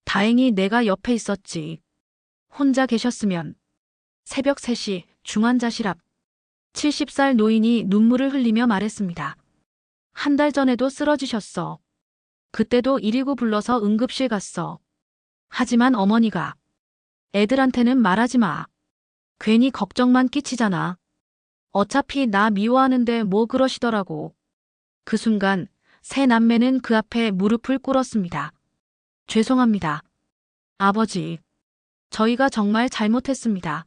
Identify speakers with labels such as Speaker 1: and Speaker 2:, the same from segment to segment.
Speaker 1: 다행히 내가 옆에 있었지. 혼자 계셨으면. 새벽 3시 중환자실 앞 70살 노인이 눈물을 흘리며 말했습니다. 한 달 전에도 쓰러지셨어. 그때도 119 불러서 응급실 갔어. 하지만 어머니가 애들한테는 말하지 마. 괜히 걱정만 끼치잖아. 어차피 나 미워하는데 뭐 그러시더라고. 그 순간 새 남매는 그 앞에 무릎을 꿇었습니다. 죄송합니다. 아버지. 저희가 정말 잘못했습니다.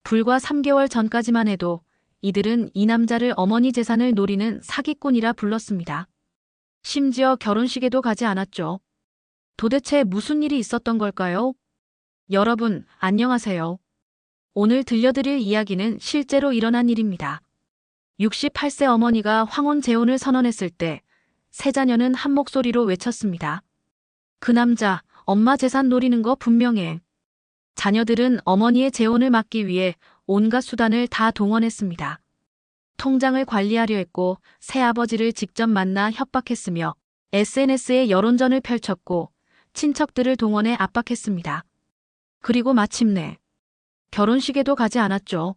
Speaker 1: 불과 3개월 전까지만 해도 이들은 이 남자를 어머니 재산을 노리는 사기꾼이라 불렀습니다. 심지어 결혼식에도 가지 않았죠. 도대체 무슨 일이 있었던 걸까요? 여러분, 안녕하세요. 오늘 들려드릴 이야기는 실제로 일어난 일입니다. 68세 어머니가 황혼 재혼을 선언했을 때 세 자녀는 한 목소리로 외쳤습니다. 그 남자, 엄마 재산 노리는 거 분명해. 자녀들은 어머니의 재혼을 막기 위해 온갖 수단을 다 동원했습니다. 통장을 관리하려 했고 새아버지를 직접 만나 협박했으며 SNS에 여론전을 펼쳤고 친척들을 동원해 압박했습니다. 그리고 마침내 결혼식에도 가지 않았죠.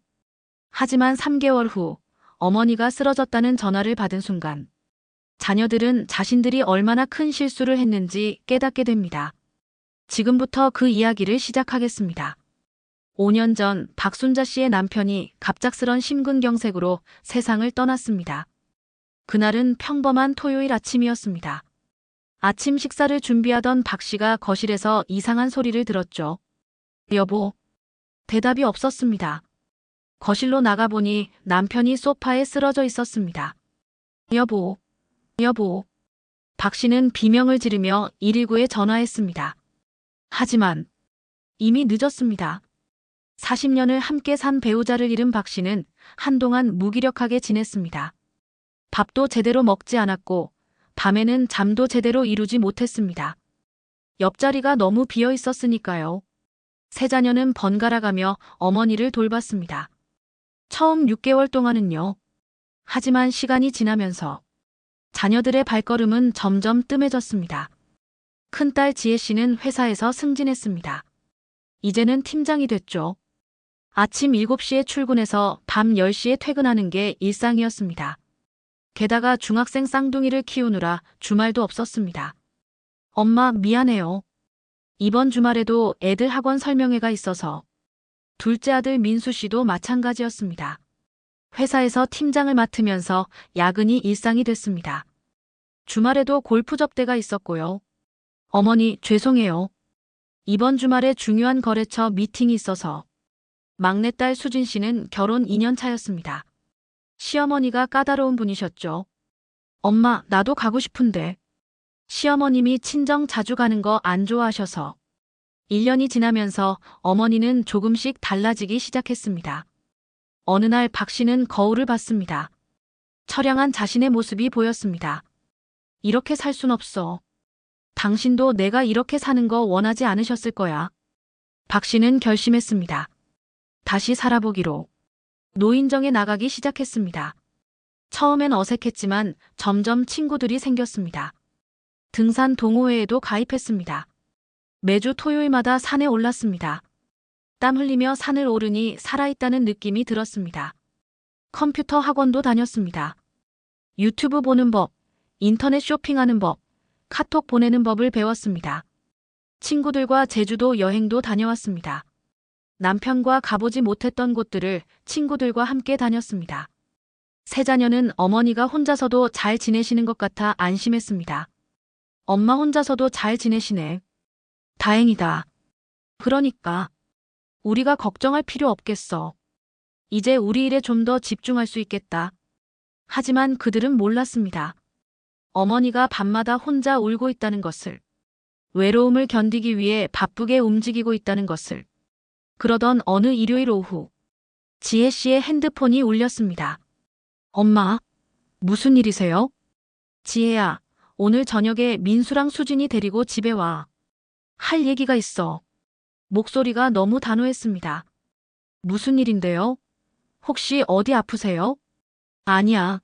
Speaker 1: 하지만 3개월 후 어머니가 쓰러졌다는 전화를 받은 순간 자녀들은 자신들이 얼마나 큰 실수를 했는지 깨닫게 됩니다. 지금부터 그 이야기를 시작하겠습니다. 5년 전 박순자 씨의 남편이 갑작스런 심근경색으로 세상을 떠났습니다. 그날은 평범한 토요일 아침이었습니다. 아침 식사를 준비하던 박 씨가 거실에서 이상한 소리를 들었죠. 여보. 대답이 없었습니다. 거실로 나가보니 남편이 소파에 쓰러져 있었습니다. 여보. 박 씨는 비명을 지르며 119에 전화했습니다. 하지만 이미 늦었습니다. 40년을 함께 산 배우자를 잃은 박 씨는 한동안 무기력하게 지냈습니다. 밥도 제대로 먹지 않았고 밤에는 잠도 제대로 이루지 못했습니다. 옆자리가 너무 비어 있었으니까요. 세 자녀는 번갈아가며 어머니를 돌봤습니다. 처음 6개월 동안은요. 하지만 시간이 지나면서 자녀들의 발걸음은 점점 뜸해졌습니다. 큰딸 지혜 씨는 회사에서 승진했습니다. 이제는 팀장이 됐죠. 아침 7시에 출근해서 밤 10시에 퇴근하는 게 일상이었습니다. 게다가 중학생 쌍둥이를 키우느라 주말도 없었습니다. 엄마, 미안해요. 이번 주말에도 애들 학원 설명회가 있어서. 둘째 아들 민수 씨도 마찬가지였습니다. 회사에서 팀장을 맡으면서 야근이 일상이 됐습니다. 주말에도 골프 접대가 있었고요. 어머니, 죄송해요. 이번 주말에 중요한 거래처 미팅이 있어서. 막내딸 수진 씨는 결혼 2년 차였습니다. 시어머니가 까다로운 분이셨죠. 엄마, 나도 가고 싶은데. 시어머님이 친정 자주 가는 거 안 좋아하셔서. 1년이 지나면서 어머니는 조금씩 달라지기 시작했습니다. 어느 날 박 씨는 거울을 봤습니다. 처량한 자신의 모습이 보였습니다. 이렇게 살 순 없어. 당신도 내가 이렇게 사는 거 원하지 않으셨을 거야. 박 씨는 결심했습니다. 다시 살아보기로. 노인정에 나가기 시작했습니다. 처음엔 어색했지만 점점 친구들이 생겼습니다. 등산 동호회에도 가입했습니다. 매주 토요일마다 산에 올랐습니다. 땀 흘리며 산을 오르니 살아있다는 느낌이 들었습니다. 컴퓨터 학원도 다녔습니다. 유튜브 보는 법, 인터넷 쇼핑하는 법, 카톡 보내는 법을 배웠습니다. 친구들과 제주도 여행도 다녀왔습니다. 남편과 가보지 못했던 곳들을 친구들과 함께 다녔습니다. 세 자녀는 어머니가 혼자서도 잘 지내시는 것 같아 안심했습니다. 엄마 혼자서도 잘 지내시네. 다행이다. 그러니까 우리가 걱정할 필요 없겠어. 이제 우리 일에 좀 더 집중할 수 있겠다. 하지만 그들은 몰랐습니다. 어머니가 밤마다 혼자 울고 있다는 것을. 외로움을 견디기 위해 바쁘게 움직이고 있다는 것을. 그러던 어느 일요일 오후 지혜 씨의 핸드폰이 울렸습니다. 엄마, 무슨 일이세요? 지혜야, 오늘 저녁에 민수랑 수진이 데리고 집에 와. 할 얘기가 있어. 목소리가 너무 단호했습니다. 무슨 일인데요? 혹시 어디 아프세요? 아니야.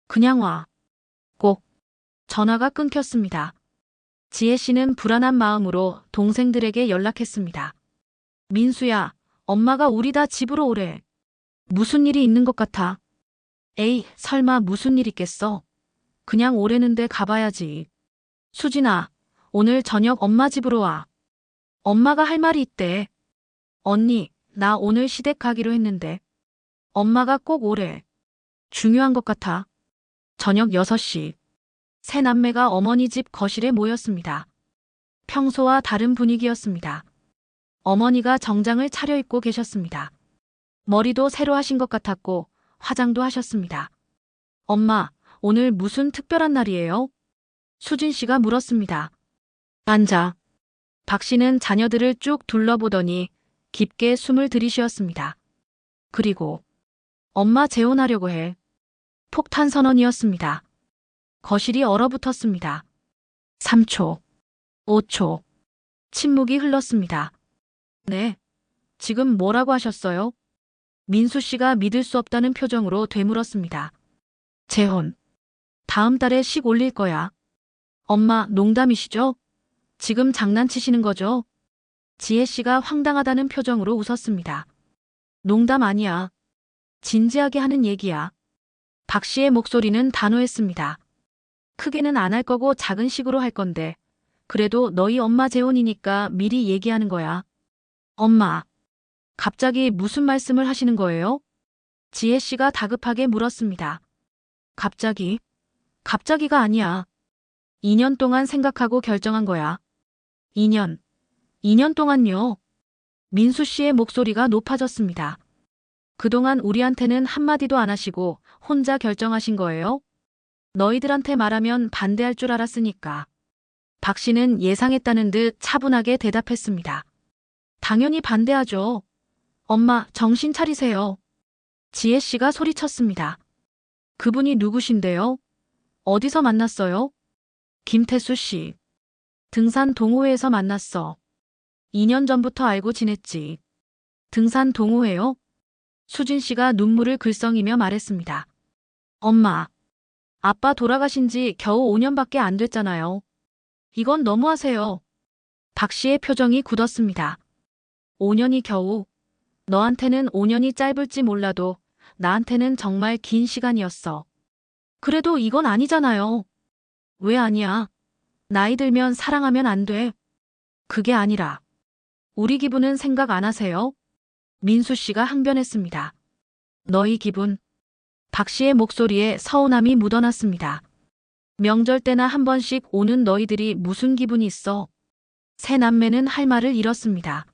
Speaker 1: 그냥 와. 꼭. 전화가 끊겼습니다. 지혜 씨는 불안한 마음으로 동생들에게 연락했습니다. 민수야, 엄마가 우리 다 집으로 오래. 무슨 일이 있는 것 같아. 에이, 설마 무슨 일 있겠어. 그냥 오래는데 가봐야지. 수진아, 오늘 저녁 엄마 집으로 와. 엄마가 할 말이 있대. 언니, 나 오늘 시댁 가기로 했는데. 엄마가 꼭 오래. 중요한 것 같아. 저녁 6시. 세 남매가 어머니 집 거실에 모였습니다. 평소와 다른 분위기였습니다. 어머니가 정장을 차려입고 계셨습니다. 머리도 새로 하신 것 같았고 화장도 하셨습니다. 엄마, 오늘 무슨 특별한 날이에요? 수진 씨가 물었습니다. 앉아. 박 씨는 자녀들을 쭉 둘러보더니 깊게 숨을 들이쉬었습니다. 그리고 엄마 재혼하려고 해. 폭탄 선언이었습니다. 거실이 얼어붙었습니다. 3초, 5초. 침묵이 흘렀습니다. 네. 지금 뭐라고 하셨어요? 민수 씨가 믿을 수 없다는 표정으로 되물었습니다. 재혼. 다음 달에 식 올릴 거야. 엄마, 농담이시죠? 지금 장난치시는 거죠? 지혜 씨가 황당하다는 표정으로 웃었습니다. 농담 아니야. 진지하게 하는 얘기야. 박 씨의 목소리는 단호했습니다. 크게는 안 할 거고 작은 식으로 할 건데. 그래도 너희 엄마 재혼이니까 미리 얘기하는 거야. 엄마. 갑자기 무슨 말씀을 하시는 거예요? 지혜 씨가 다급하게 물었습니다. 갑자기? 갑자기가 아니야. 2년 동안 생각하고 결정한 거야. 2년. 2년 동안요. 민수 씨의 목소리가 높아졌습니다. 그동안 우리한테는 한마디도 안 하시고 혼자 결정하신 거예요? 너희들한테 말하면 반대할 줄 알았으니까. 박 씨는 예상했다는 듯 차분하게 대답했습니다. 당연히 반대하죠. 엄마, 정신 차리세요. 지혜 씨가 소리쳤습니다. 그분이 누구신데요? 어디서 만났어요? 김태수 씨. 등산 동호회에서 만났어. 2년 전부터 알고 지냈지. 등산 동호회요? 수진 씨가 눈물을 글썽이며 말했습니다. 엄마, 아빠 돌아가신 지 겨우 5년밖에 안 됐잖아요. 이건 너무하세요. 박 씨의 표정이 굳었습니다. 5년이 겨우. 너한테는 5년이 짧을지 몰라도 나한테는 정말 긴 시간이었어. 그래도 이건 아니잖아요. 왜 아니야? 나이 들면 사랑하면 안 돼. 그게 아니라. 우리 기분은 생각 안 하세요? 민수 씨가 항변했습니다. 너희 기분. 박 씨의 목소리에 서운함이 묻어났습니다. 명절 때나 한 번씩 오는 너희들이 무슨 기분이 있어? 새 남매는 할 말을 잃었습니다.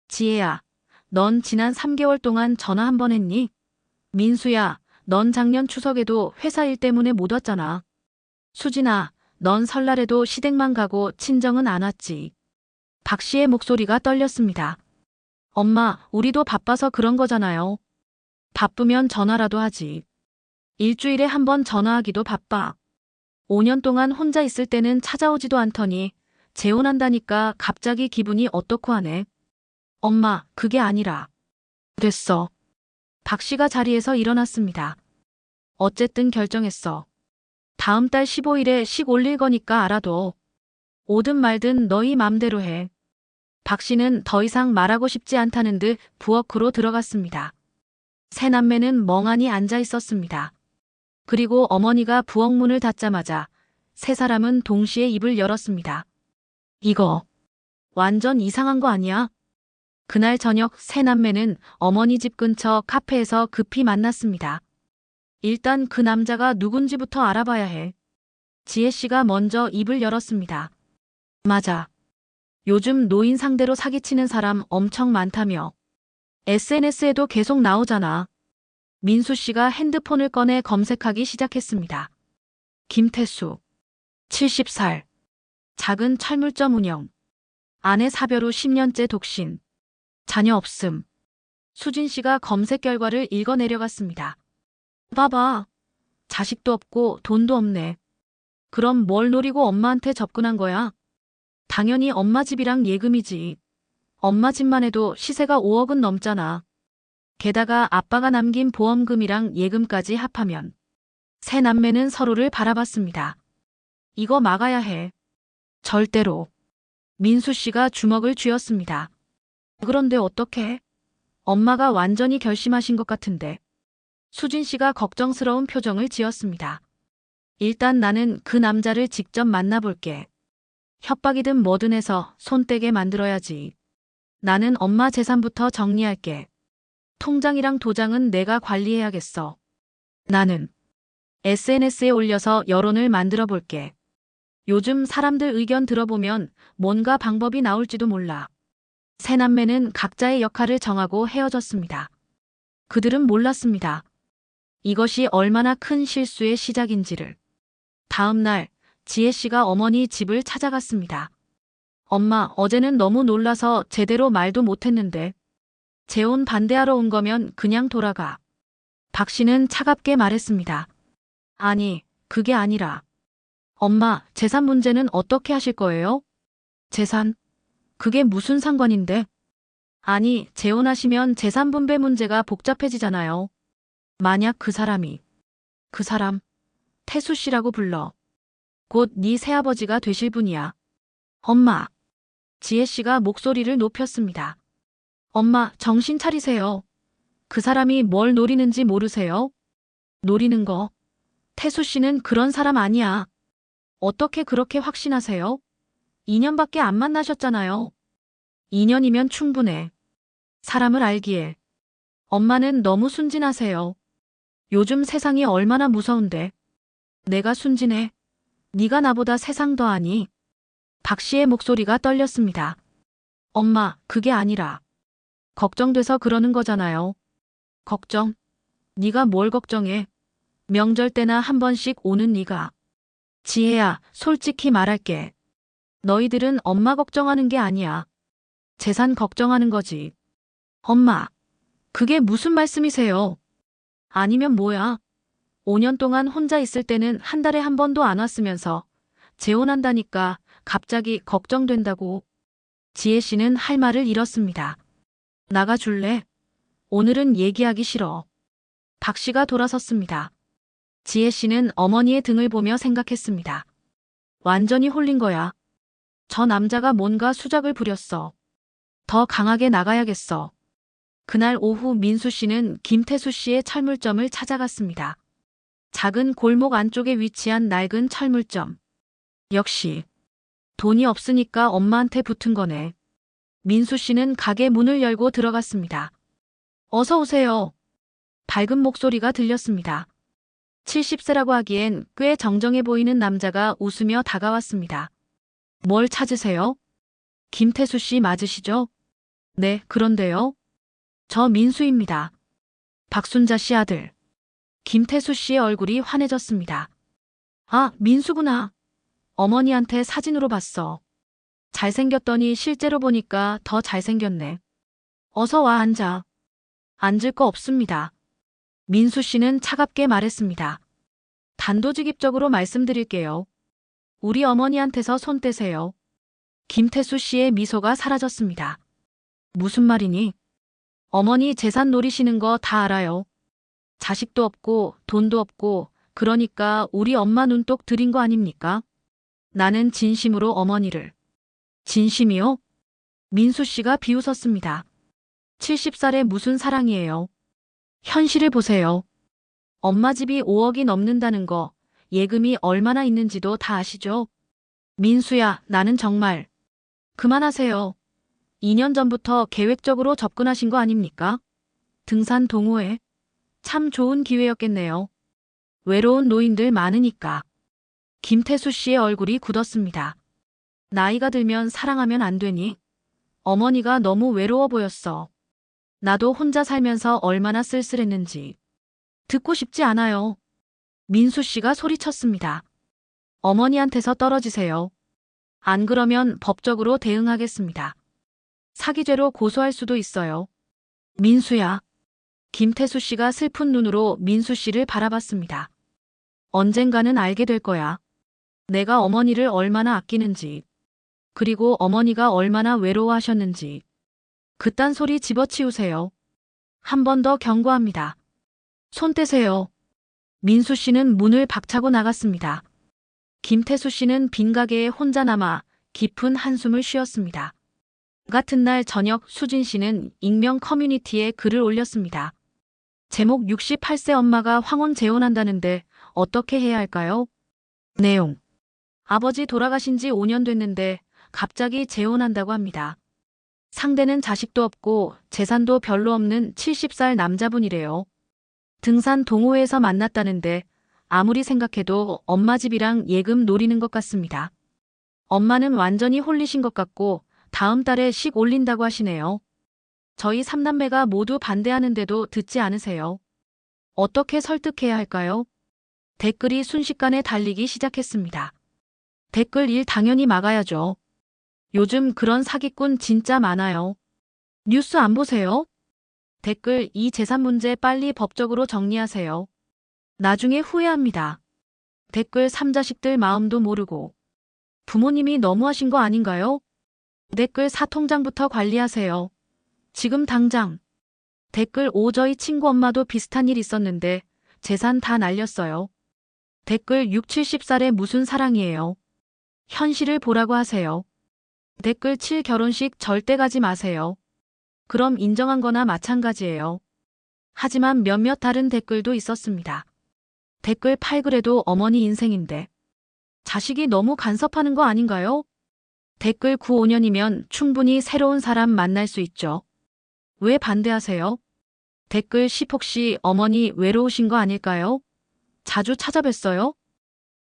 Speaker 1: 지혜야, 넌 지난 3개월 동안 전화 한 번 했니? 민수야, 넌 작년 추석에도 회사 일 때문에 못 왔잖아. 수진아, 넌 설날에도 시댁만 가고 친정은 안 왔지. 박 씨의 목소리가 떨렸습니다. 엄마, 우리도 바빠서 그런 거잖아요. 바쁘면 전화라도 하지. 일주일에 한 번 전화하기도 바빠. 5년 동안 혼자 있을 때는 찾아오지도 않더니 재혼한다니까 갑자기 기분이 어떻고 하네. 엄마, 그게 아니라. 됐어. 박 씨가 자리에서 일어났습니다. 어쨌든 결정했어. 다음 달 15일에 식 올릴 거니까 알아둬. 오든 말든 너희 맘대로 해. 박 씨는 더 이상 말하고 싶지 않다는 듯 부엌으로 들어갔습니다. 새 남매는 멍하니 앉아 있었습니다. 그리고 어머니가 부엌 문을 닫자마자 세 사람은 동시에 입을 열었습니다. 이거 완전 이상한 거 아니야? 그날 저녁 세 남매는 어머니 집 근처 카페에서 급히 만났습니다. 일단 그 남자가 누군지부터 알아봐야 해. 지혜 씨가 먼저 입을 열었습니다. 맞아. 요즘 노인 상대로 사기치는 사람 엄청 많다며. SNS에도 계속 나오잖아. 민수 씨가 핸드폰을 꺼내 검색하기 시작했습니다. 김태수. 70살. 작은 철물점 운영. 아내 사별 후 10년째 독신. 자녀 없음. 수진 씨가 검색 결과를 읽어 내려갔습니다. 봐봐. 자식도 없고 돈도 없네. 그럼 뭘 노리고 엄마한테 접근한 거야? 당연히 엄마 집이랑 예금이지. 엄마 집만 해도 시세가 5억은 넘잖아. 게다가 아빠가 남긴 보험금이랑 예금까지 합하면. 세 남매는 서로를 바라봤습니다. 이거 막아야 해. 절대로. 민수 씨가 주먹을 쥐었습니다. 그런데 어떻게? 엄마가 완전히 결심하신 것 같은데. 수진 씨가 걱정스러운 표정을 지었습니다. 일단 나는 그 남자를 직접 만나볼게. 협박이든 뭐든 해서 손 떼게 만들어야지. 나는 엄마 재산부터 정리할게. 통장이랑 도장은 내가 관리해야겠어. 나는 SNS에 올려서 여론을 만들어 볼게. 요즘 사람들 의견 들어보면 뭔가 방법이 나올지도 몰라. 세 남매는 각자의 역할을 정하고 헤어졌습니다. 그들은 몰랐습니다. 이것이 얼마나 큰 실수의 시작인지를. 다음 날 지혜 씨가 어머니 집을 찾아갔습니다. 엄마, 어제는 너무 놀라서 제대로 말도 못했는데. 재혼 반대하러 온 거면 그냥 돌아가. 박 씨는 차갑게 말했습니다. 아니, 그게 아니라. 엄마, 재산 문제는 어떻게 하실 거예요? 재산? 그게 무슨 상관인데? 아니, 재혼하시면 재산 분배 문제가 복잡해지잖아요. 만약 그 사람, 태수 씨라고 불러. 곧 네 새아버지가 되실 분이야. 엄마. 지혜 씨가 목소리를 높였습니다. 엄마, 정신 차리세요. 그 사람이 뭘 노리는지 모르세요? 노리는 거. 태수 씨는 그런 사람 아니야. 어떻게 그렇게 확신하세요? 2년밖에 안 만나셨잖아요. 2년이면 충분해. 사람을 알기에. 엄마는 너무 순진하세요. 요즘 세상이 얼마나 무서운데. 내가 순진해. 네가 나보다 세상 더 아니. 박 씨의 목소리가 떨렸습니다. 엄마, 그게 아니라. 걱정돼서 그러는 거잖아요. 걱정? 네가 뭘 걱정해? 명절 때나 한 번씩 오는 네가. 지혜야, 솔직히 말할게. 너희들은 엄마 걱정하는 게 아니야. 재산 걱정하는 거지. 엄마, 그게 무슨 말씀이세요? 아니면 뭐야? 5년 동안 혼자 있을 때는 한 달에 한 번도 안 왔으면서 재혼한다니까 갑자기 걱정된다고. 지혜 씨는 할 말을 잃었습니다. 나가줄래? 오늘은 얘기하기 싫어. 박 씨가 돌아섰습니다. 지혜 씨는 어머니의 등을 보며 생각했습니다. 완전히 홀린 거야. 저 남자가 뭔가 수작을 부렸어. 더 강하게 나가야겠어. 그날 오후 민수 씨는 김태수 씨의 철물점을 찾아갔습니다. 작은 골목 안쪽에 위치한 낡은 철물점. 역시 돈이 없으니까 엄마한테 붙은 거네. 민수 씨는 가게 문을 열고 들어갔습니다. 어서 오세요. 밝은 목소리가 들렸습니다. 70세라고 하기엔 꽤 정정해 보이는 남자가 웃으며 다가왔습니다. 뭘 찾으세요? 김태수 씨 맞으시죠? 네, 그런데요. 저 민수입니다. 박순자 씨 아들. 김태수 씨의 얼굴이 환해졌습니다. 아, 민수구나. 어머니한테 사진으로 봤어. 잘생겼더니 실제로 보니까 더 잘생겼네. 어서 와 앉아. 앉을 거 없습니다. 민수 씨는 차갑게 말했습니다. 단도직입적으로 말씀드릴게요. 우리 어머니한테서 손 떼세요. 김태수 씨의 미소가 사라졌습니다. 무슨 말이니? 어머니 재산 노리시는 거 다 알아요. 자식도 없고 돈도 없고 그러니까 우리 엄마 눈독 들인 거 아닙니까? 나는 진심으로 어머니를. 진심이요? 민수 씨가 비웃었습니다. 70살에 무슨 사랑이에요? 현실을 보세요. 엄마 집이 5억이 넘는다는 거, 예금이 얼마나 있는지도 다 아시죠? 민수야, 나는 정말. 그만하세요. 2년 전부터 계획적으로 접근하신 거 아닙니까? 등산 동호회. 참 좋은 기회였겠네요. 외로운 노인들 많으니까. 김태수 씨의 얼굴이 굳었습니다. 나이가 들면 사랑하면 안 되니? 어머니가 너무 외로워 보였어. 나도 혼자 살면서 얼마나 쓸쓸했는지. 듣고 싶지 않아요. 민수 씨가 소리쳤습니다. 어머니한테서 떨어지세요. 안 그러면 법적으로 대응하겠습니다. 사기죄로 고소할 수도 있어요. 민수야. 김태수 씨가 슬픈 눈으로 민수 씨를 바라봤습니다. 언젠가는 알게 될 거야. 내가 어머니를 얼마나 아끼는지. 그리고 어머니가 얼마나 외로워하셨는지. 그딴 소리 집어치우세요. 한 번 더 경고합니다. 손 떼세요. 민수 씨는 문을 박차고 나갔습니다. 김태수 씨는 빈 가게에 혼자 남아 깊은 한숨을 쉬었습니다. 같은 날 저녁 수진 씨는 익명 커뮤니티에 글을 올렸습니다. 제목 68세 엄마가 황혼 재혼한다는데 어떻게 해야 할까요? 내용. 아버지 돌아가신 지 5년 됐는데 갑자기 재혼한다고 합니다. 상대는 자식도 없고 재산도 별로 없는 70살 남자분이래요. 등산 동호회에서 만났다는데 아무리 생각해도 엄마 집이랑 예금 노리는 것 같습니다. 엄마는 완전히 홀리신 것 같고 다음 달에 식 올린다고 하시네요. 저희 3남매가 모두 반대하는데도 듣지 않으세요. 어떻게 설득해야 할까요? 댓글이 순식간에 달리기 시작했습니다. 댓글 1 당연히 막아야죠. 요즘 그런 사기꾼 진짜 많아요. 뉴스 안 보세요? 댓글 2 재산 문제 빨리 법적으로 정리하세요. 나중에 후회합니다. 댓글 3 자식들 마음도 모르고. 부모님이 너무하신 거 아닌가요? 댓글 4 통장부터 관리하세요. 지금 당장. 댓글 5 저희 친구 엄마도 비슷한 일 있었는데 재산 다 날렸어요. 댓글 6 70살에 무슨 사랑이에요. 현실을 보라고 하세요. 댓글 7 결혼식 절대 가지 마세요. 그럼 인정한 거나 마찬가지예요. 하지만 몇몇 다른 댓글도 있었습니다. 댓글 8 그래도 어머니 인생인데. 자식이 너무 간섭하는 거 아닌가요? 댓글 9 5년이면 충분히 새로운 사람 만날 수 있죠. 왜 반대하세요? 댓글 10 혹시 어머니 외로우신 거 아닐까요? 자주 찾아뵀어요?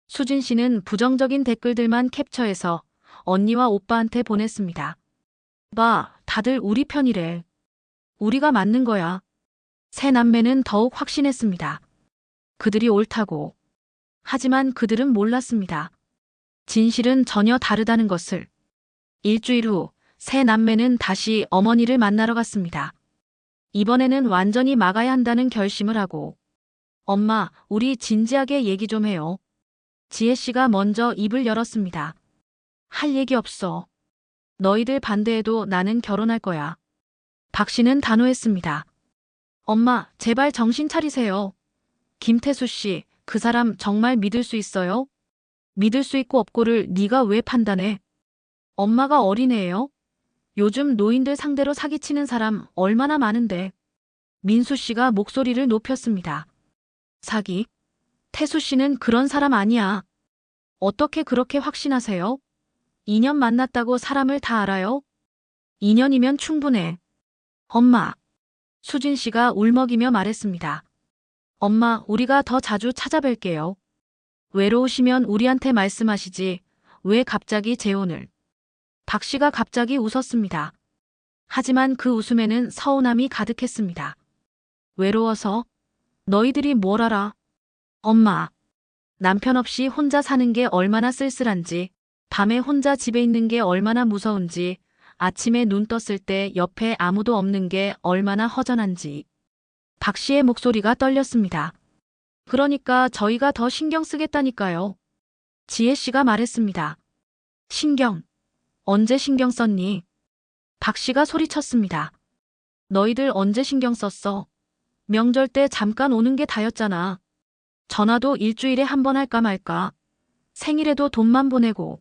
Speaker 1: 수진 씨는 부정적인 댓글들만 캡처해서 언니와 오빠한테 보냈습니다. 봐, 다들 우리 편이래. 우리가 맞는 거야. 새 남매는 더욱 확신했습니다. 그들이 옳다고. 하지만 그들은 몰랐습니다. 진실은 전혀 다르다는 것을. 일주일 후 새 남매는 다시 어머니를 만나러 갔습니다. 이번에는 완전히 막아야 한다는 결심을 하고. 엄마, 우리 진지하게 얘기 좀 해요. 지혜 씨가 먼저 입을 열었습니다. 할 얘기 없어. 너희들 반대해도 나는 결혼할 거야. 박 씨는 단호했습니다. 엄마, 제발 정신 차리세요. 김태수 씨, 그 사람 정말 믿을 수 있어요? 믿을 수 있고 없고를 네가 왜 판단해? 엄마가 어린애예요? 요즘 노인들 상대로 사기치는 사람 얼마나 많은데. 민수 씨가 목소리를 높였습니다. 사기? 태수 씨는 그런 사람 아니야. 어떻게 그렇게 확신하세요? 2년 만났다고 사람을 다 알아요? 2년이면 충분해. 엄마. 수진 씨가 울먹이며 말했습니다. 엄마, 우리가 더 자주 찾아뵐게요. 외로우시면 우리한테 말씀하시지. 왜 갑자기 재혼을? 박 씨가 갑자기 웃었습니다. 하지만 그 웃음에는 서운함이 가득했습니다. 외로워서? 너희들이 뭘 알아? 엄마. 남편 없이 혼자 사는 게 얼마나 쓸쓸한지, 밤에 혼자 집에 있는 게 얼마나 무서운지, 아침에 눈 떴을 때 옆에 아무도 없는 게 얼마나 허전한지. 박 씨의 목소리가 떨렸습니다. 그러니까 저희가 더 신경 쓰겠다니까요. 지혜 씨가 말했습니다. 신경. 언제 신경 썼니? 박 씨가 소리쳤습니다. 너희들 언제 신경 썼어? 명절 때 잠깐 오는 게 다였잖아. 전화도 일주일에 한 번 할까 말까. 생일에도 돈만 보내고.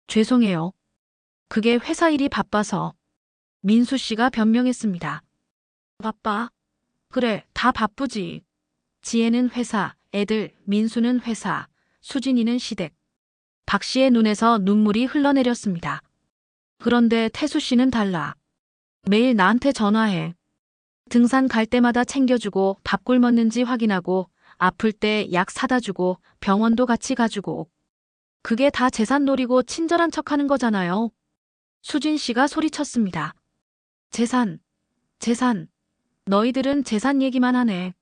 Speaker 1: 죄송해요. 그게 회사 일이 바빠서. 민수 씨가 변명했습니다. 바빠? 그래, 다 바쁘지. 지혜는 회사, 애들, 민수는 회사, 수진이는 시댁. 박 씨의 눈에서 눈물이 흘러내렸습니다. 그런데 태수 씨는 달라. 매일 나한테 전화해. 등산 갈 때마다 챙겨주고 밥 굶었는지 확인하고 아플 때 약 사다 주고 병원도 같이 가주고. 그게 다 재산 노리고 친절한 척하는 거잖아요. 수진 씨가 소리쳤습니다. 재산, 재산. 너희들은 재산 얘기만 하네.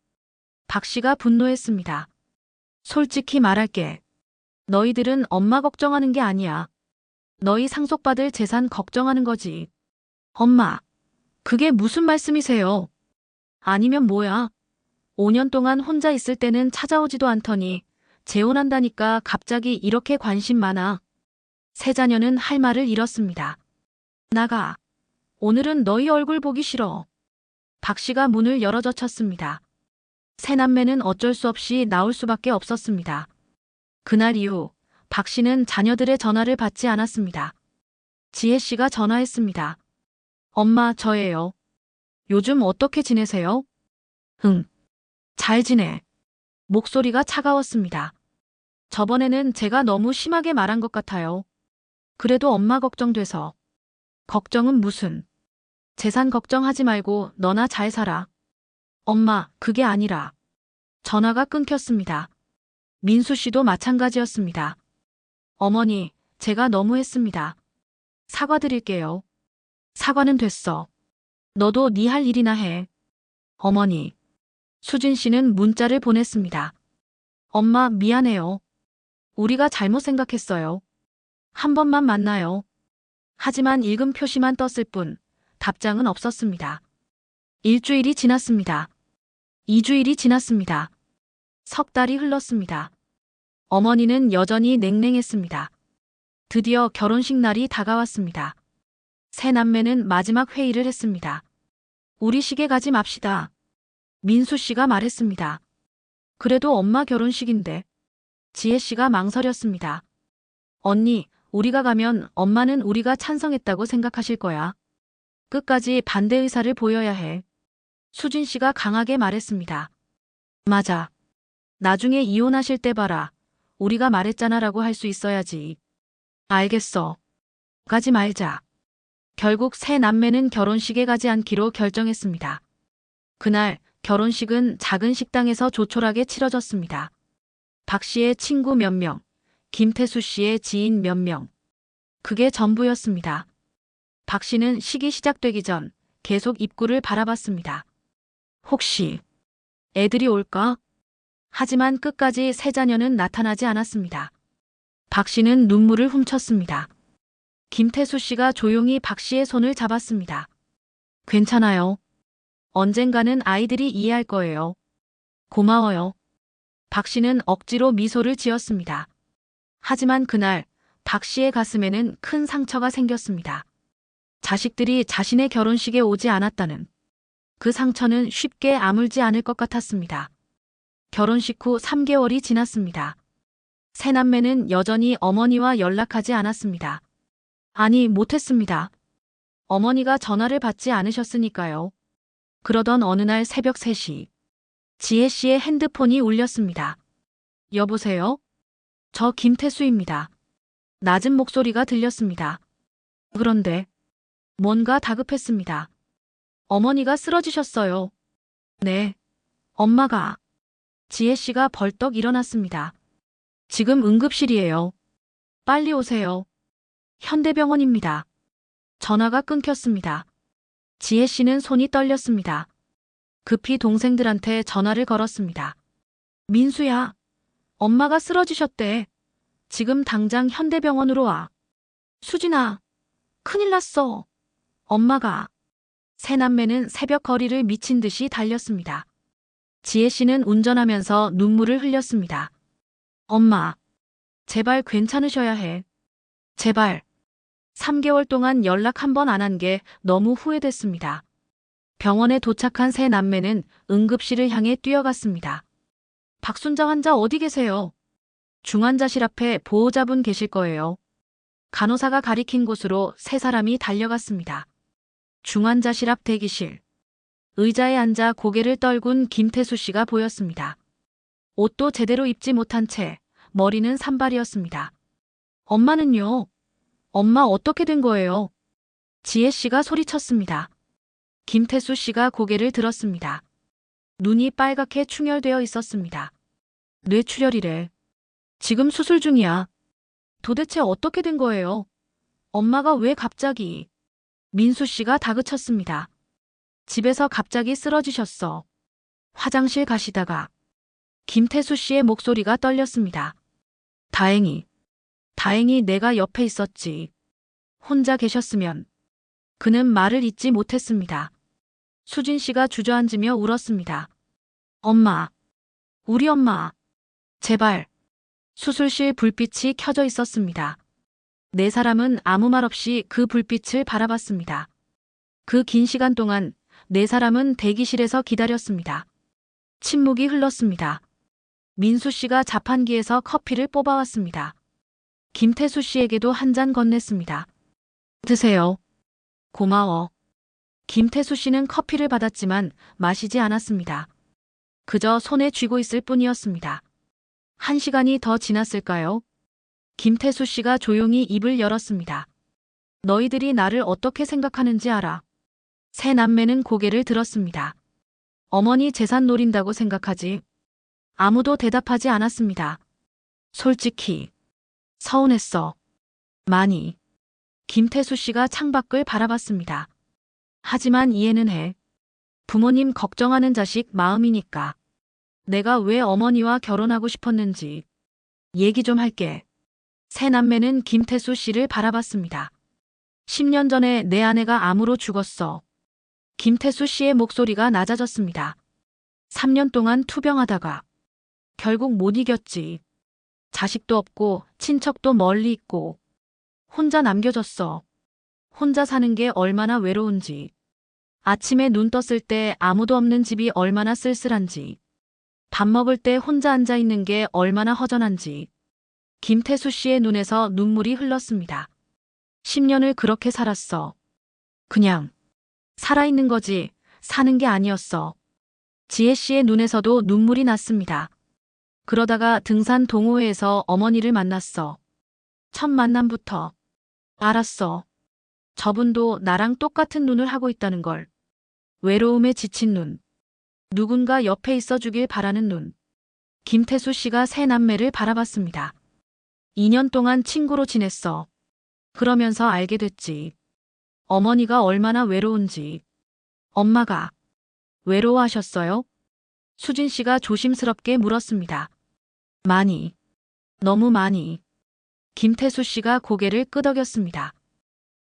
Speaker 1: 박 씨가 분노했습니다. 솔직히 말할게. 너희들은 엄마 걱정하는 게 아니야. 너희 상속받을 재산 걱정하는 거지. 엄마, 그게 무슨 말씀이세요? 아니면 뭐야? 5년 동안 혼자 있을 때는 찾아오지도 않더니 재혼한다니까 갑자기 이렇게 관심 많아. 세 자녀는 할 말을 잃었습니다. 나가. 오늘은 너희 얼굴 보기 싫어. 박 씨가 문을 열어젖혔습니다. 세 남매는 어쩔 수 없이 나올 수밖에 없었습니다. 그날 이후 박 씨는 자녀들의 전화를 받지 않았습니다. 지혜 씨가 전화했습니다. 엄마, 저예요. 요즘 어떻게 지내세요? 응, 잘 지내. 목소리가 차가웠습니다. 저번에는 제가 너무 심하게 말한 것 같아요. 그래도 엄마 걱정돼서. 걱정은 무슨. 재산 걱정하지 말고 너나 잘 살아. 엄마, 그게 아니라. 전화가 끊겼습니다. 민수 씨도 마찬가지였습니다. 어머니, 제가 너무했습니다. 사과드릴게요. 사과는 됐어. 너도 네 할 일이나 해. 어머니. 수진 씨는 문자를 보냈습니다. 엄마, 미안해요. 우리가 잘못 생각했어요. 한 번만 만나요. 하지만 읽음 표시만 떴을 뿐 답장은 없었습니다. 일주일이 지났습니다. 2주일이 지났습니다. 석 달이 흘렀습니다. 어머니는 여전히 냉랭했습니다. 드디어 결혼식 날이 다가왔습니다. 새 남매는 마지막 회의를 했습니다. 우리 시댁 가지 맙시다. 민수 씨가 말했습니다. 그래도 엄마 결혼식인데. 지혜 씨가 망설였습니다. 언니, 우리가 가면 엄마는 우리가 찬성했다고 생각하실 거야. 끝까지 반대 의사를 보여야 해. 수진 씨가 강하게 말했습니다. 맞아. 나중에 이혼하실 때 봐라. 우리가 말했잖아라고 할 수 있어야지. 알겠어. 가지 말자. 결국 새 남매는 결혼식에 가지 않기로 결정했습니다. 그날 결혼식은 작은 식당에서 조촐하게 치러졌습니다. 박 씨의 친구 몇 명, 김태수 씨의 지인 몇 명. 그게 전부였습니다. 박 씨는 식이 시작되기 전 계속 입구를 바라봤습니다. 혹시 애들이 올까? 하지만 끝까지 새 자녀는 나타나지 않았습니다. 박 씨는 눈물을 훔쳤습니다. 김태수 씨가 조용히 박 씨의 손을 잡았습니다. 괜찮아요. 언젠가는 아이들이 이해할 거예요. 고마워요. 박 씨는 억지로 미소를 지었습니다. 하지만 그날 박 씨의 가슴에는 큰 상처가 생겼습니다. 자식들이 자신의 결혼식에 오지 않았다는 그 상처는 쉽게 아물지 않을 것 같았습니다. 결혼식 후 3개월이 지났습니다. 새 남매는 여전히 어머니와 연락하지 않았습니다. 아니, 못했습니다. 어머니가 전화를 받지 않으셨으니까요. 그러던 어느 날 새벽 3시, 지혜 씨의 핸드폰이 울렸습니다. 여보세요? 저 김태수입니다. 낮은 목소리가 들렸습니다. 그런데 뭔가 다급했습니다. 어머니가 쓰러지셨어요. 네. 엄마가. 지혜 씨가 벌떡 일어났습니다. 지금 응급실이에요. 빨리 오세요. 현대병원입니다. 전화가 끊겼습니다. 지혜 씨는 손이 떨렸습니다. 급히 동생들한테 전화를 걸었습니다. 민수야, 엄마가 쓰러지셨대. 지금 당장 현대병원으로 와. 수진아, 큰일 났어. 엄마가. 새 남매는 새벽 거리를 미친 듯이 달렸습니다. 지혜 씨는 운전하면서 눈물을 흘렸습니다. 엄마, 제발 괜찮으셔야 해. 제발. 3개월 동안 연락 한 번 안 한 게 너무 후회됐습니다. 병원에 도착한 새 남매는 응급실을 향해 뛰어갔습니다. 박순자 환자 어디 계세요? 중환자실 앞에 보호자분 계실 거예요. 간호사가 가리킨 곳으로 세 사람이 달려갔습니다. 중환자실 앞 대기실. 의자에 앉아 고개를 떨군 김태수 씨가 보였습니다. 옷도 제대로 입지 못한 채 머리는 산발이었습니다. 엄마는요? 엄마 어떻게 된 거예요? 지혜 씨가 소리쳤습니다. 김태수 씨가 고개를 들었습니다. 눈이 빨갛게 충혈되어 있었습니다. 뇌출혈이래. 지금 수술 중이야. 도대체 어떻게 된 거예요? 엄마가 왜 갑자기? 민수 씨가 다그쳤습니다. 집에서 갑자기 쓰러지셨어. 화장실 가시다가. 김태수 씨의 목소리가 떨렸습니다. 다행히 내가 옆에 있었지. 혼자 계셨으면. 그는 말을 잇지 못했습니다. 수진 씨가 주저앉으며 울었습니다. 엄마. 우리 엄마. 제발. 수술실 불빛이 켜져 있었습니다. 네 사람은 아무 말 없이 그 불빛을 바라봤습니다. 그 긴 시간 동안 네 사람은 대기실에서 기다렸습니다. 침묵이 흘렀습니다. 민수 씨가 자판기에서 커피를 뽑아왔습니다. 김태수 씨에게도 한 잔 건넸습니다. 드세요. 고마워. 김태수 씨는 커피를 받았지만 마시지 않았습니다. 그저 손에 쥐고 있을 뿐이었습니다. 1시간이 더 지났을까요? 김태수 씨가 조용히 입을 열었습니다. 너희들이 나를 어떻게 생각하는지 알아. 새 남매는 고개를 들었습니다. 어머니 재산 노린다고 생각하지? 아무도 대답하지 않았습니다. 솔직히 서운했어. 많이. 김태수 씨가 창밖을 바라봤습니다. 하지만 이해는 해. 부모님 걱정하는 자식 마음이니까. 내가 왜 어머니와 결혼하고 싶었는지 얘기 좀 할게. 새 남매는 김태수 씨를 바라봤습니다. 10년 전에 내 아내가 암으로 죽었어. 김태수 씨의 목소리가 낮아졌습니다. 3년 동안 투병하다가 결국 못 이겼지. 자식도 없고 친척도 멀리 있고 혼자 남겨졌어. 혼자 사는 게 얼마나 외로운지. 아침에 눈 떴을 때 아무도 없는 집이 얼마나 쓸쓸한지. 밥 먹을 때 혼자 앉아 있는 게 얼마나 허전한지. 김태수 씨의 눈에서 눈물이 흘렀습니다. 10년을 그렇게 살았어. 그냥 살아있는 거지 사는 게 아니었어. 지혜 씨의 눈에서도 눈물이 났습니다. 그러다가 등산 동호회에서 어머니를 만났어. 첫 만남부터 알았어. 저분도 나랑 똑같은 눈을 하고 있다는 걸. 외로움에 지친 눈. 누군가 옆에 있어 주길 바라는 눈. 김태수 씨가 새 남매를 바라봤습니다. 2년 동안 친구로 지냈어. 그러면서 알게 됐지. 어머니가 얼마나 외로운지. 엄마가 외로워하셨어요? 수진 씨가 조심스럽게 물었습니다. 많이. 너무 많이. 김태수 씨가 고개를 끄덕였습니다.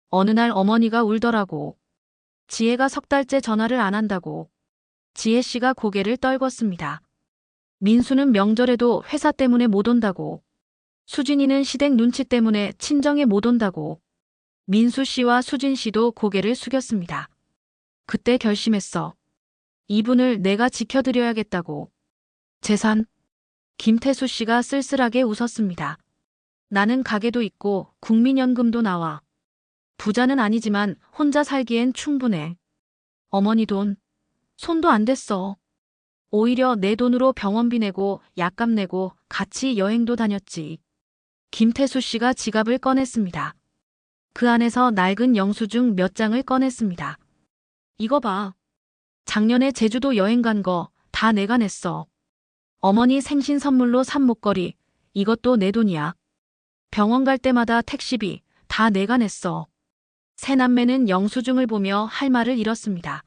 Speaker 1: 어느 날 어머니가 울더라고. 지혜가 3달째 전화를 안 한다고. 지혜 씨가 고개를 떨궜습니다. 민수는 명절에도 회사 때문에 못 온다고. 수진이는 시댁 눈치 때문에 친정에 못 온다고. 민수 씨와 수진 씨도 고개를 숙였습니다. 그때 결심했어. 이분을 내가 지켜드려야겠다고. 재산. 김태수 씨가 쓸쓸하게 웃었습니다. 나는 가게도 있고 국민연금도 나와. 부자는 아니지만 혼자 살기엔 충분해. 어머니 돈. 손도 안 댔어. 오히려 내 돈으로 병원비 내고 약값 내고 같이 여행도 다녔지. 김태수 씨가 지갑을 꺼냈습니다. 그 안에서 낡은 영수증 몇 장을 꺼냈습니다. 이거 봐. 작년에 제주도 여행 간 거 다 내가 냈어. 어머니 생신 선물로 산 목걸이, 이것도 내 돈이야. 병원 갈 때마다 택시비 다 내가 냈어. 새 남매는 영수증을 보며 할 말을 잃었습니다.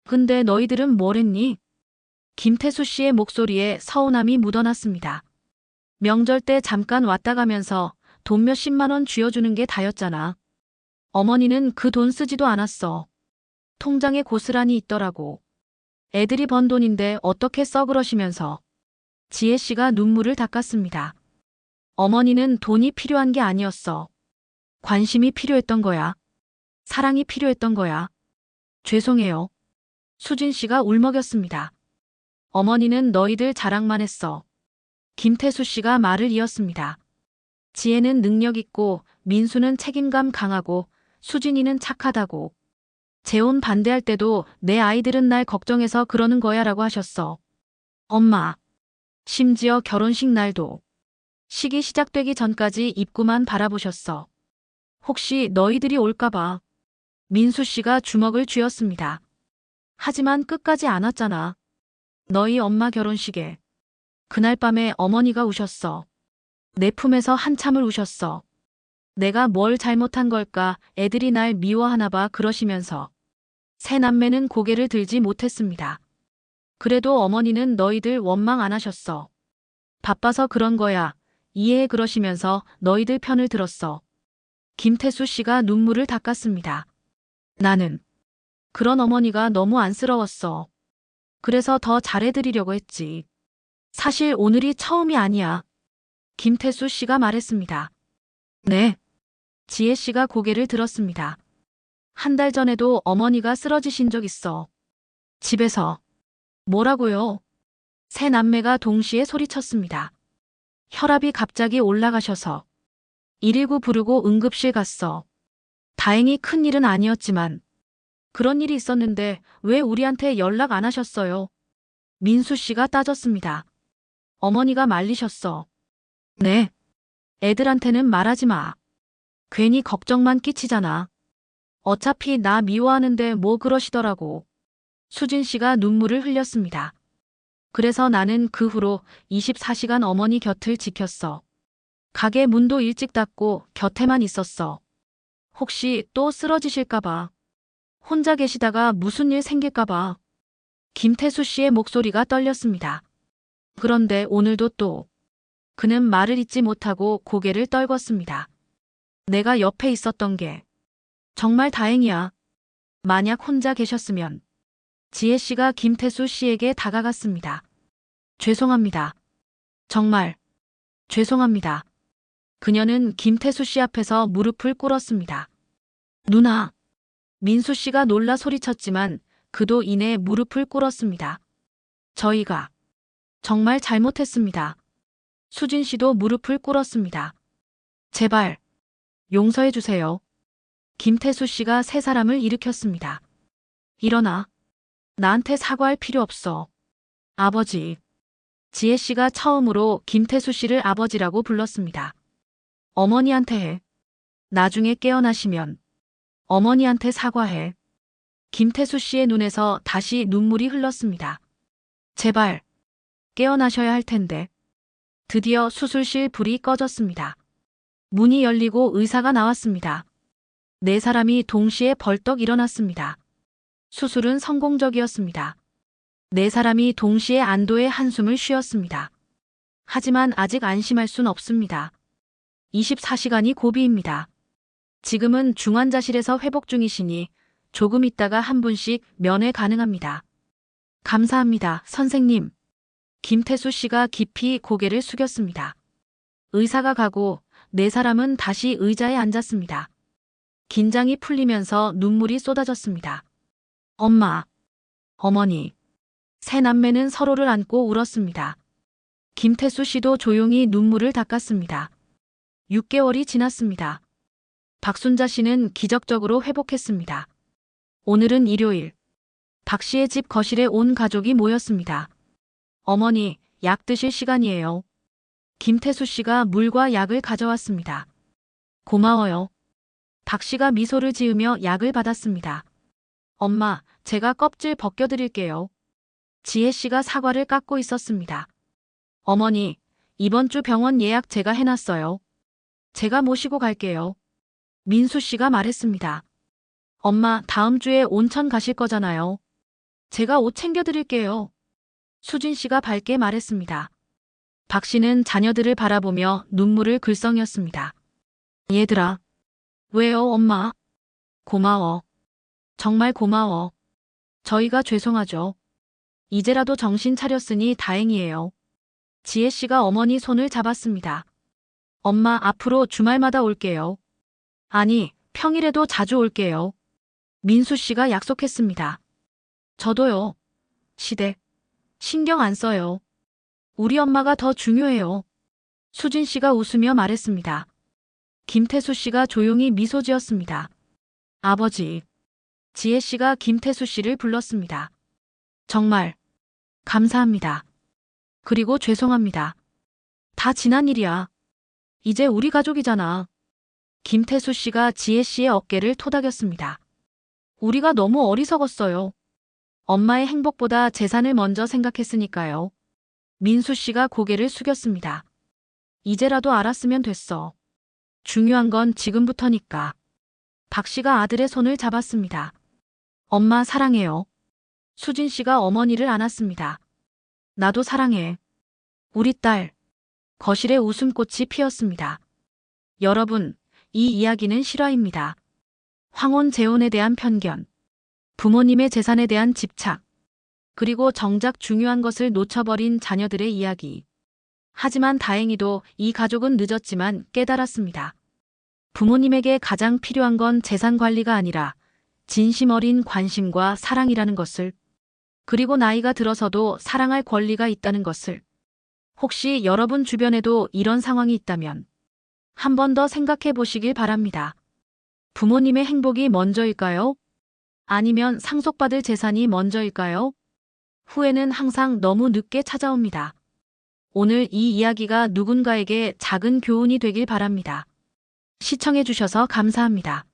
Speaker 1: 근데 너희들은 뭘 했니? 김태수 씨의 목소리에 서운함이 묻어났습니다. 명절 때 잠깐 왔다 가면서 돈 몇십만 원 쥐어주는 게 다였잖아. 어머니는 그 돈 쓰지도 않았어. 통장에 고스란히 있더라고. 애들이 번 돈인데 어떻게 써 그러시면서. 지혜 씨가 눈물을 닦았습니다. 어머니는 돈이 필요한 게 아니었어. 관심이 필요했던 거야. 사랑이 필요했던 거야. 죄송해요. 수진 씨가 울먹였습니다. 어머니는 너희들 자랑만 했어. 김태수 씨가 말을 이었습니다. 지혜는 능력 있고 민수는 책임감 강하고 수진이는 착하다고. 재혼 반대할 때도 내 아이들은 날 걱정해서 그러는 거야 라고 하셨어. 엄마. 심지어 결혼식 날도. 식이 시작되기 전까지 입구만 바라보셨어. 혹시 너희들이 올까봐. 민수 씨가 주먹을 쥐었습니다. 하지만 끝까지 안 왔잖아. 너희 엄마 결혼식에. 그날 밤에 어머니가 우셨어. 내 품에서 한참을 우셨어. 내가 뭘 잘못한 걸까 애들이 날 미워하나 봐 그러시면서. 새 남매는 고개를 들지 못했습니다. 그래도 어머니는 너희들 원망 안 하셨어. 바빠서 그런 거야. 이해해 그러시면서 너희들 편을 들었어. 김태수 씨가 눈물을 닦았습니다. 나는 그런 어머니가 너무 안쓰러웠어. 그래서 더 잘해드리려고 했지. 사실 오늘이 처음이 아니야. 김태수 씨가 말했습니다. 네. 지혜 씨가 고개를 들었습니다. 1달 전에도 어머니가 쓰러지신 적 있어. 집에서. 뭐라고요? 새 남매가 동시에 소리쳤습니다. 혈압이 갑자기 올라가셔서. 119 부르고 응급실 갔어. 다행히 큰 일은 아니었지만 그런 일이 있었는데 왜 우리한테 연락 안 하셨어요? 민수 씨가 따졌습니다. 어머니가 말리셨어. 네. 애들한테는 말하지 마. 괜히 걱정만 끼치잖아. 어차피 나 미워하는데 뭐 그러시더라고. 수진 씨가 눈물을 흘렸습니다. 그래서 나는 그 후로 24시간 어머니 곁을 지켰어. 가게 문도 일찍 닫고 곁에만 있었어. 혹시 또 쓰러지실까봐. 혼자 계시다가 무슨 일 생길까봐. 김태수 씨의 목소리가 떨렸습니다. 그런데 오늘도 또 그는 말을 잇지 못하고 고개를 떨궜습니다. 내가 옆에 있었던 게 정말 다행이야. 만약 혼자 계셨으면. 지혜 씨가 김태수 씨에게 다가갔습니다. 죄송합니다. 정말 죄송합니다. 그녀는 김태수 씨 앞에서 무릎을 꿇었습니다. 누나. 민수 씨가 놀라 소리쳤지만 그도 이내 무릎을 꿇었습니다. 저희가 정말 잘못했습니다. 수진 씨도 무릎을 꿇었습니다. 제발 용서해 주세요. 김태수 씨가 세 사람을 일으켰습니다. 일어나. 나한테 사과할 필요 없어. 아버지. 지혜 씨가 처음으로 김태수 씨를 아버지라고 불렀습니다. 어머니한테 해. 나중에 깨어나시면 어머니한테 사과해. 김태수 씨의 눈에서 다시 눈물이 흘렀습니다. 제발 깨어나셔야 할 텐데. 드디어 수술실 불이 꺼졌습니다. 문이 열리고 의사가 나왔습니다. 네 사람이 동시에 벌떡 일어났습니다. 수술은 성공적이었습니다. 네 사람이 동시에 안도의 한숨을 쉬었습니다. 하지만 아직 안심할 순 없습니다. 24시간이 고비입니다. 지금은 중환자실에서 회복 중이시니 조금 있다가 한 분씩 면회 가능합니다. 감사합니다, 선생님. 김태수 씨가 깊이 고개를 숙였습니다. 의사가 가고 네 사람은 다시 의자에 앉았습니다. 긴장이 풀리면서 눈물이 쏟아졌습니다. 엄마, 어머니, 세 남매는 서로를 안고 울었습니다. 김태수 씨도 조용히 눈물을 닦았습니다. 6개월이 지났습니다. 박순자 씨는 기적적으로 회복했습니다. 오늘은 일요일. 박 씨의 집 거실에 온 가족이 모였습니다. 어머니, 약 드실 시간이에요. 김태수 씨가 물과 약을 가져왔습니다. 고마워요. 박 씨가 미소를 지으며 약을 받았습니다. 엄마, 제가 껍질 벗겨드릴게요. 지혜 씨가 사과를 깎고 있었습니다. 어머니, 이번 주 병원 예약 제가 해놨어요. 제가 모시고 갈게요. 민수 씨가 말했습니다. 엄마, 다음 주에 온천 가실 거잖아요. 제가 옷 챙겨드릴게요. 수진 씨가 밝게 말했습니다. 박 씨는 자녀들을 바라보며 눈물을 글썽였습니다. 얘들아. 왜요, 엄마? 고마워. 정말 고마워. 저희가 죄송하죠. 이제라도 정신 차렸으니 다행이에요. 지혜 씨가 어머니 손을 잡았습니다. 엄마, 앞으로 주말마다 올게요. 아니, 평일에도 자주 올게요. 민수 씨가 약속했습니다. 저도요. 시댁. 신경 안 써요. 우리 엄마가 더 중요해요. 수진 씨가 웃으며 말했습니다. 김태수 씨가 조용히 미소 지었습니다. 아버지. 지혜 씨가 김태수 씨를 불렀습니다. 정말 감사합니다. 그리고 죄송합니다. 다 지난 일이야. 이제 우리 가족이잖아. 김태수 씨가 지혜 씨의 어깨를 토닥였습니다. 우리가 너무 어리석었어요. 엄마의 행복보다 재산을 먼저 생각했으니까요. 민수 씨가 고개를 숙였습니다. 이제라도 알았으면 됐어. 중요한 건 지금부터니까. 박 씨가 아들의 손을 잡았습니다. 엄마 사랑해요. 수진 씨가 어머니를 안았습니다. 나도 사랑해. 우리 딸. 거실에 웃음꽃이 피었습니다. 여러분, 이 이야기는 실화입니다. 황혼 재혼에 대한 편견, 부모님의 재산에 대한 집착, 그리고 정작 중요한 것을 놓쳐버린 자녀들의 이야기. 하지만 다행히도 이 가족은 늦었지만 깨달았습니다. 부모님에게 가장 필요한 건 재산 관리가 아니라 진심 어린 관심과 사랑이라는 것을, 그리고 나이가 들어서도 사랑할 권리가 있다는 것을. 혹시 여러분 주변에도 이런 상황이 있다면 한 번 더 생각해 보시길 바랍니다. 부모님의 행복이 먼저일까요? 아니면 상속받을 재산이 먼저일까요? 후회는 항상 너무 늦게 찾아옵니다. 오늘 이 이야기가 누군가에게 작은 교훈이 되길 바랍니다. 시청해주셔서 감사합니다.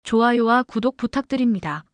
Speaker 1: 좋아요와 구독 부탁드립니다.